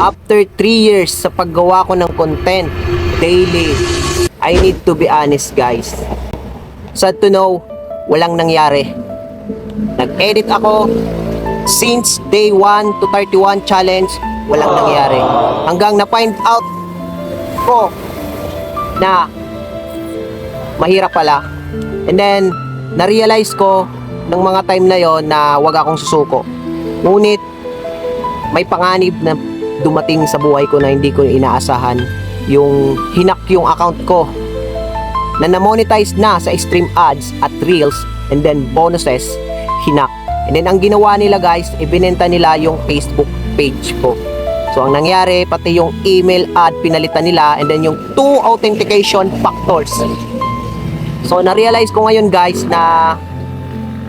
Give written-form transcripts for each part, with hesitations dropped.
After 3 years sa paggawa ko ng content daily, I need to be honest guys. Sad to know, walang nangyari. Nag-edit ako since day 1 to 31 challenge, walang nangyari. Hanggang na-find out ko na mahirap pala. And then, na-realize ko ng mga time na yon na wag akong susuko. Ngunit, may panganib na dumating sa buhay ko na hindi ko inaasahan. Yung hinak yung account ko na na-monetize na sa stream ads at reels and then bonuses, hinak. And then ang ginawa nila guys, ibinenta nila yung Facebook page ko. So ang nangyari, pati yung email ad pinalitan nila and then yung 2 authentication factors. So na-realize ko ngayon guys na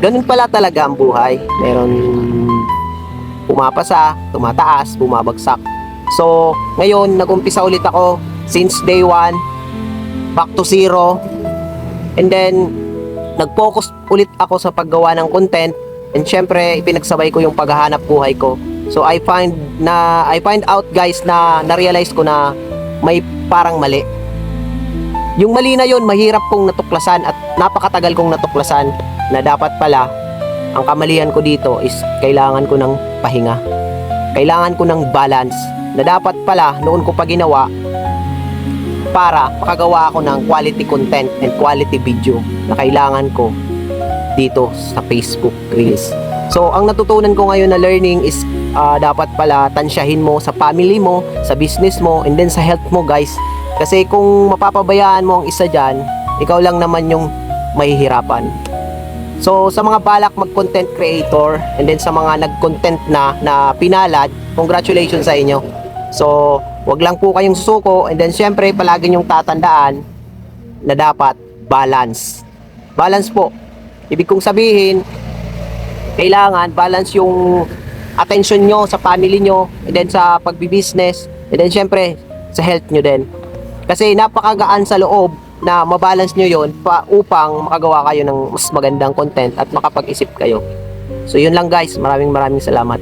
ganun pala talaga ang buhay. Meron pumapasa, tumataas, bumabagsak. So, ngayon, nag-umpisa ulit ako since day 1, back to 0. And then, nag-focus ulit ako sa paggawa ng content. And syempre, ipinagsabay ko yung paghahanap buhay ko. So, I find out guys na na-realize ko na may parang mali. Yung mali na yun, mahirap kong natuklasan at napakatagal kong natuklasan na dapat pala ang kamalian ko dito is kailangan ko ng pahinga. Kailangan ko ng balance na dapat pala noon ko pa ginawa para makagawa ako ng quality content and quality video na kailangan ko dito sa Facebook Reels. So, ang natutunan ko ngayon na learning is dapat pala tansyahin mo sa family mo, sa business mo, and then sa health mo guys. Kasi kung mapapabayaan mo ang isa dyan, ikaw lang naman yung mahihirapan. So, sa mga balak mag-content creator and then sa mga nag-content na pinalad, congratulations sa inyo. So, wag lang po kayong susuko and then syempre, palagi nyong tatandaan na dapat balance. Balance po. Ibig kong sabihin, kailangan balance yung attention nyo sa family nyo and then sa pagbibusiness and then syempre, sa health nyo din. Kasi napakagaan sa loob na mabalance nyo yon upang makagawa kayo ng mas magandang content at makapag-isip kayo. So yun lang guys, maraming salamat.